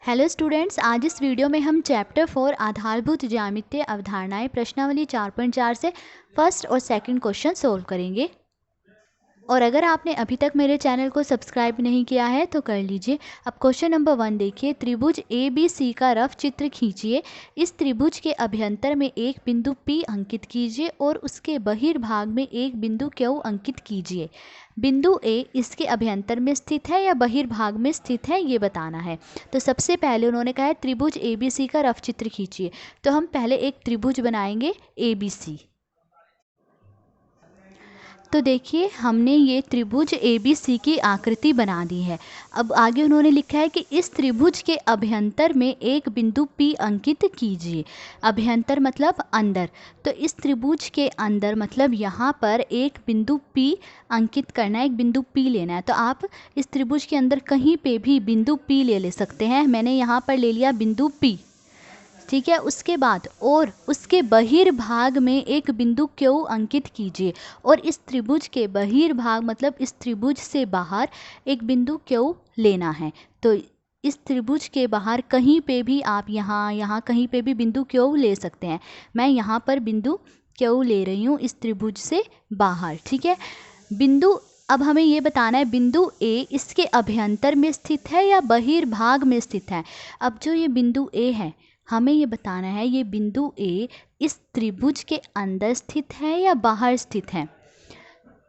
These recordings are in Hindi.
हेलो स्टूडेंट्स, आज इस वीडियो में हम चैप्टर 4 आधारभूत ज्यामितीय अवधारणाएं प्रश्नावली 4.4 से फर्स्ट और सेकंड क्वेश्चन सोल्व करेंगे। और अगर आपने अभी तक मेरे चैनल को सब्सक्राइब नहीं किया है तो कर लीजिए। अब क्वेश्चन नंबर 1 देखिए, त्रिभुज ABC का रफ चित्र खींचिए। इस त्रिभुज के अभ्यंतर में एक बिंदु P अंकित कीजिए और उसके बहिर्भाग में एक बिंदु Q अंकित कीजिए। बिंदु A इसके अभ्यंतर में स्थित है या बहिर्भाग में स्थित है, ये बताना है। तो सबसे पहले उन्होंने कहा है त्रिभुज ABC का रफ चित्र खींचिए। तो हम पहले एक त्रिभुज बनाएंगे ABC। तो देखिए, हमने ये त्रिभुज ABC की आकृति बना दी है। अब आगे उन्होंने लिखा है कि इस त्रिभुज के अभ्यंतर में एक बिंदु P अंकित कीजिए। अभ्यंतर मतलब अंदर, तो इस त्रिभुज के अंदर मतलब यहाँ पर एक बिंदु P अंकित करना है, एक बिंदु P लेना है। तो आप इस त्रिभुज के अंदर कहीं पे भी बिंदु P ले सकते हैं। मैंने यहाँ पर ले लिया बिंदु P, ठीक है। उसके बाद और उसके बहिर्भाग में एक बिंदु Q अंकित कीजिए। और इस त्रिभुज के बहिर्भाग मतलब इस त्रिभुज से बाहर एक बिंदु Q लेना है। तो इस त्रिभुज के बाहर कहीं पे भी आप यहाँ कहीं पे भी बिंदु Q ले सकते हैं। मैं यहाँ पर बिंदु Q ले रही हूँ इस त्रिभुज से बाहर, ठीक है। बिंदु, अब हमें ये बताना है बिंदु A इसके अभ्यंतर में स्थित है या बहिर्भाग में स्थित है। अब जो ये बिंदु A है, हमें ये बताना है ये बिंदु A इस त्रिभुज के अंदर स्थित है या बाहर स्थित है।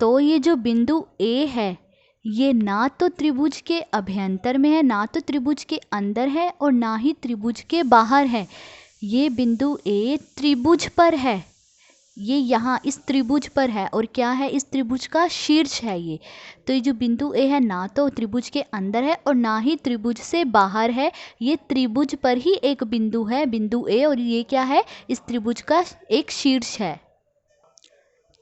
तो ये जो बिंदु A है ये ना तो त्रिभुज के अभ्यंतर में है, ना तो त्रिभुज के अंदर है और ना ही त्रिभुज के बाहर है। ये बिंदु A त्रिभुज पर है, ये यहाँ इस त्रिभुज पर है और क्या है, इस त्रिभुज का शीर्ष है ये। तो ये जो बिंदु A है ना तो त्रिभुज के अंदर है और ना ही त्रिभुज से बाहर है, ये त्रिभुज पर ही एक बिंदु है, बिंदु A, और ये क्या है, इस त्रिभुज का एक शीर्ष है।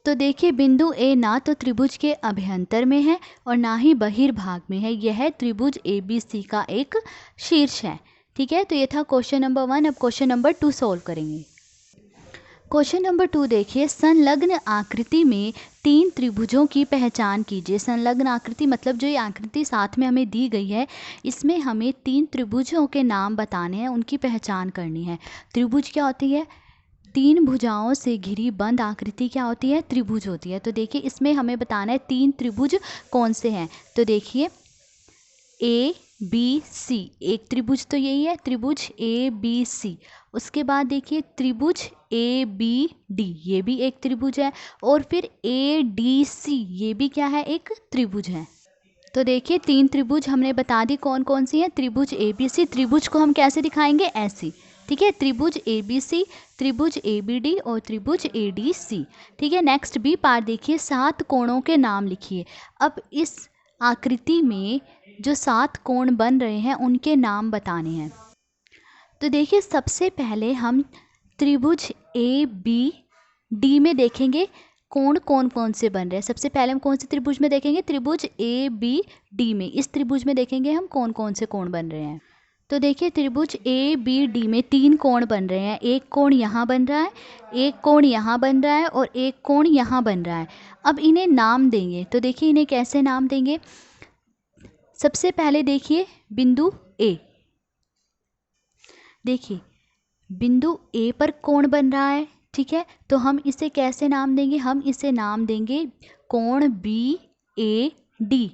तो देखिए, बिंदु A ना तो त्रिभुज के अभ्यंतर में है और ना ही बहिर्भाग में है, यह त्रिभुज ABC का एक शीर्ष है, ठीक है। तो ये था क्वेश्चन नंबर 1। अब क्वेश्चन नंबर 2 सोल्व करेंगे। क्वेश्चन नंबर 2 देखिए, संलग्न आकृति में 3 त्रिभुजों की पहचान कीजिए। संलग्न आकृति मतलब जो ये आकृति साथ में हमें दी गई है, इसमें हमें 3 त्रिभुजों के नाम बताने हैं, उनकी पहचान करनी है। त्रिभुज क्या होती है? 3 भुजाओं से घिरी बंद आकृति क्या होती है? त्रिभुज होती है। तो देखिए, इसमें हमें बताना है 3 त्रिभुज कौन से हैं। तो देखिए, ABC एक त्रिभुज तो यही है, त्रिभुज ABC। उसके बाद देखिए त्रिभुज ABD, ये भी एक त्रिभुज है। और फिर ADC, ये भी क्या है, एक त्रिभुज है। तो देखिए 3 त्रिभुज हमने बता दी कौन कौन सी है। त्रिभुज ABC, त्रिभुज को हम कैसे दिखाएंगे? ऐसी, ठीक है। त्रिभुज ABC, त्रिभुज ABD और त्रिभुज ADC, ठीक है। नेक्स्ट B पार्ट देखिए, 7 कोणों के नाम लिखिए। अब इस आकृति में जो 7 कोण बन रहे हैं उनके नाम बताने हैं। तो देखिए, सबसे पहले हम त्रिभुज ABD में देखेंगे कोण कौन कौन से बन रहे हैं। सबसे पहले हम कौन से त्रिभुज में देखेंगे? त्रिभुज ABD में। इस त्रिभुज में देखेंगे हम कौन कौन से कोण बन रहे हैं। तो देखिए, त्रिभुज ABD में 3 कोण बन रहे हैं। एक कोण यहाँ बन रहा है, एक कोण यहाँ बन रहा है और एक कोण यहाँ बन रहा है। अब इन्हें नाम देंगे। तो देखिए, इन्हें कैसे नाम देंगे? सबसे पहले देखिए बिंदु A, देखिए बिंदु A पर कोण बन रहा है, ठीक है। तो हम इसे कैसे नाम देंगे? हम इसे नाम देंगे कोण BAD।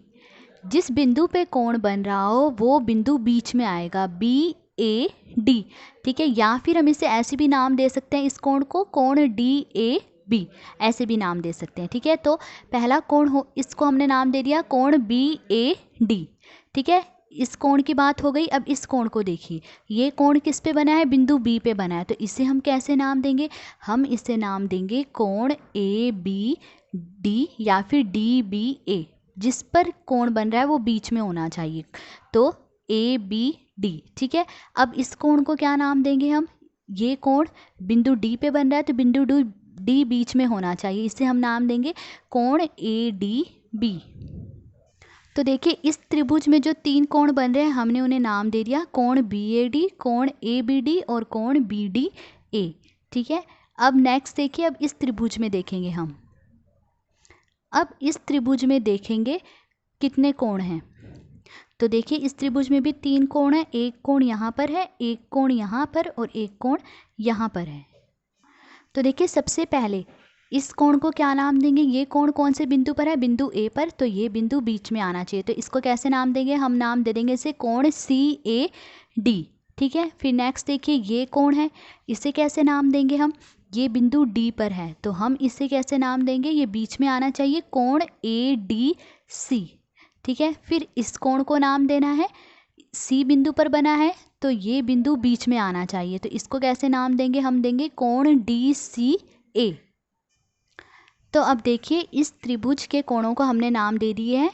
जिस बिंदु पे कोण बन रहा हो वो बिंदु बीच में आएगा, BAD, ठीक है। या फिर हम इसे ऐसे भी नाम दे सकते हैं, इस कोण को कोण DAB, ऐसे भी नाम दे सकते हैं, ठीक है। तो पहला कोण हो, इसको हमने नाम दे दिया कोण BAD, ठीक है। इस कोण की बात हो गई। अब इस कोण को देखिए, ये कोण किस पे बना है? बिंदु B पे बना है। तो इसे हम कैसे नाम देंगे? हम इसे नाम देंगे कोण ABD या फिर DBA। जिस पर कोण बन रहा है वो बीच में होना चाहिए, तो ABD, ठीक है। अब इस कोण को क्या नाम देंगे हम? ये कोण बिंदु D पे बन रहा है तो बिंदु D बीच में होना चाहिए, इसे हम नाम देंगे कोण ADB। तो देखिए, इस त्रिभुज में जो 3 कोण बन रहे हैं हमने उन्हें नाम दे दिया कोण BAD, कोण ABD और कोण BDA, ठीक है। अब नेक्स्ट देखिए, अब इस त्रिभुज में देखेंगे हम। अब इस त्रिभुज में देखेंगे कितने कोण हैं। तो देखिए इस त्रिभुज में भी 3 कोण है, एक कोण यहाँ पर है, एक कोण यहाँ पर और एक कोण यहाँ पर है। तो देखिए सबसे पहले इस कोण को क्या नाम देंगे, ये कोण कौन से बिंदु पर है, बिंदु ए पर, तो ये बिंदु बीच में आना चाहिए। तो इसको कैसे नाम देंगे, हम नाम दे देंगे इसे कोण CAD। ठीक है, फिर नेक्स्ट देखिए ये कोण है, इसे कैसे नाम देंगे हम, ये बिंदु D पर है तो हम इसे कैसे नाम देंगे, ये बीच में आना चाहिए, कोण ADC। ठीक है, फिर इस कोण को नाम देना है, C बिंदु पर बना है तो ये बिंदु बीच में आना चाहिए, तो इसको कैसे नाम देंगे, हम देंगे कोण DCA। तो अब देखिए इस त्रिभुज के कोणों को हमने नाम दे दिए हैं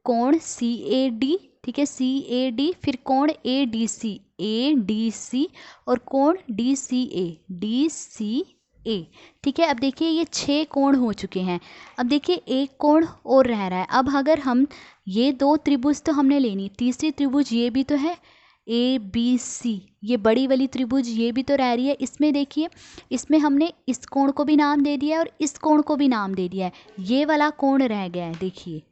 कोण CAD। ठीक है, CAD, फिर कोण ADC और कोण DCA। ठीक है, अब देखिए ये 6 कोण हो चुके हैं। अब देखिए एक कोण और रह रहा है। अब अगर हम ये 2 त्रिभुज तो हमने लेनी, तीसरी त्रिभुज ये भी तो है ABC, ये बड़ी वाली त्रिभुज ये भी तो रह रही है। इसमें देखिए इसमें हमने इस कोण को भी नाम दे दिया है और इस कोण को भी नाम दे दिया है, ये वाला कोण रह गया है। देखिए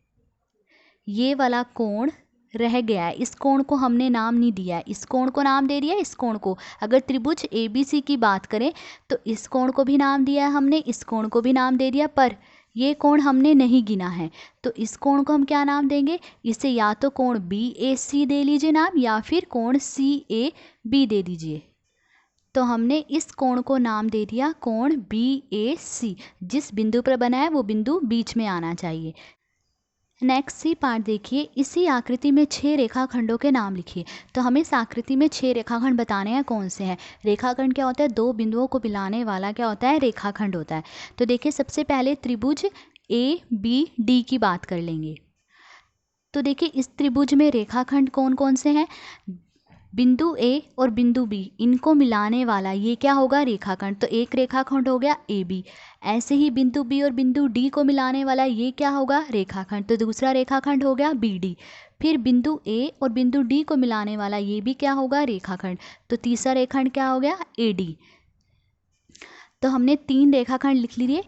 ये वाला कोण रह गया है, इस कोण को हमने नाम नहीं दिया है, इस कोण को नाम दे दिया है, इस कोण को। अगर त्रिभुज ABC की बात करें तो इस कोण को भी नाम दिया है हमने, इस कोण को भी नाम दे दिया, पर ये कोण हमने नहीं गिना है। तो इस कोण को हम क्या नाम देंगे, इसे या तो कोण BAC दे लीजिए नाम, या फिर कोण CAB दे दीजिए। तो हमने इस कोण को नाम दे दिया कोण BAC। जिस बिंदु पर बना है वो बिंदु बीच में आना चाहिए। नेक्स्ट सी पार्ट देखिए, इसी आकृति में 6 रेखाखंडों के नाम लिखिए। तो हमें इस आकृति में 6 रेखाखंड बताने हैं कौन से हैं। रेखाखंड क्या होता है, 2 बिंदुओं को मिलाने वाला क्या होता है, रेखाखंड होता है। तो देखिए सबसे पहले त्रिभुज ABD की बात कर लेंगे। तो देखिए इस त्रिभुज में रेखाखंड कौन कौन से हैं, बिंदु A और बिंदु B, इनको मिलाने वाला ये क्या होगा, रेखाखंड। तो एक रेखाखंड हो गया AB। ऐसे ही बिंदु B और बिंदु D को मिलाने वाला ये क्या होगा, रेखाखंड। तो दूसरा रेखाखंड हो गया BD। फिर बिंदु A और बिंदु D को मिलाने वाला ये भी क्या होगा, रेखाखंड। तो तीसरा रेखाखंड क्या हो गया, AD। तो हमने 3 रेखाखंड लिख लिए,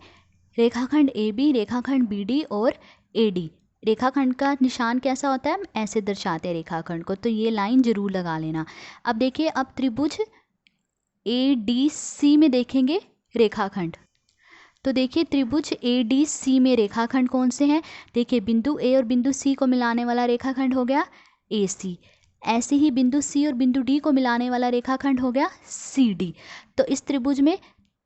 रेखाखंड AB, रेखाखंड BD और AD। रेखाखंड का निशान कैसा होता है, हम ऐसे दर्शाते हैं रेखाखंड को, तो ये लाइन जरूर लगा लेना। अब देखिए अब त्रिभुज ADC में देखेंगे रेखाखंड। तो देखिए त्रिभुज ADC में रेखाखंड कौन से हैं, देखिए बिंदु A और बिंदु C को मिलाने वाला रेखाखंड हो गया AC। ऐसे ही बिंदु C और बिंदु D को मिलाने वाला रेखाखंड हो गया CD। तो इस त्रिभुज में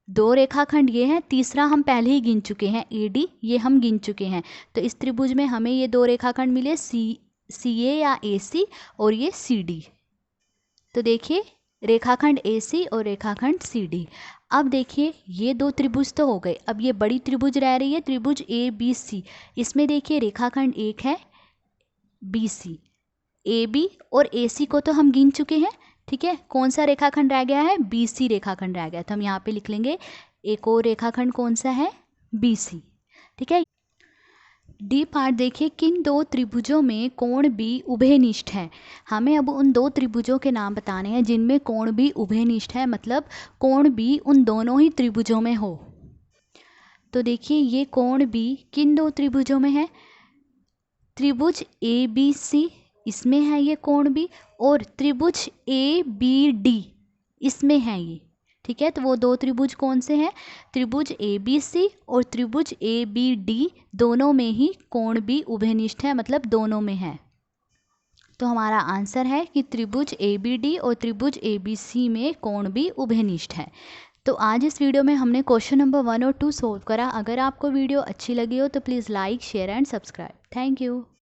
2 रेखाखंड ये हैं, तीसरा हम पहले ही गिन चुके हैं AD, ये हम गिन चुके हैं। तो इस त्रिभुज में हमें ये 2 रेखाखंड मिले CA या AC और ये CD। तो देखिए रेखाखंड AC और रेखाखंड CD। अब देखिए ये 2 त्रिभुज तो हो गए, अब ये बड़ी त्रिभुज रह रही है त्रिभुज ABC। इसमें देखिए रेखाखंड एक है BC, AB और AC को तो हम गिन चुके हैं। ठीक है, कौन सा रेखाखंड रह गया है, BC रेखाखंड रह गया। तो हम यहाँ पे लिख लेंगे एक और रेखाखंड कौन सा है, BC। ठीक है, D पार्ट देखिए, किन 2 त्रिभुजों में कोण B उभयनिष्ठ है। हमें अब उन 2 त्रिभुजों के नाम बताने हैं जिनमें कोण B उभयनिष्ठ है, मतलब कोण B उन दोनों ही त्रिभुजों में हो। तो देखिए ये कोण B किन 2 त्रिभुजों में है, त्रिभुज ABC, इसमें है ये कोण B, और त्रिभुज ABD, इसमें है ये। ठीक है, तो वो 2 त्रिभुज कौन से हैं, त्रिभुज ABC और त्रिभुज ABD, दोनों में ही कोण B उभयनिष्ठ है, मतलब दोनों में है। तो हमारा आंसर है कि त्रिभुज ABD और त्रिभुज ABC में कोण B उभयनिष्ठ है। तो आज इस वीडियो में हमने क्वेश्चन नंबर 1 और 2 सोल्व करा। अगर आपको वीडियो अच्छी लगी हो तो please like, share and subscribe. Thank you.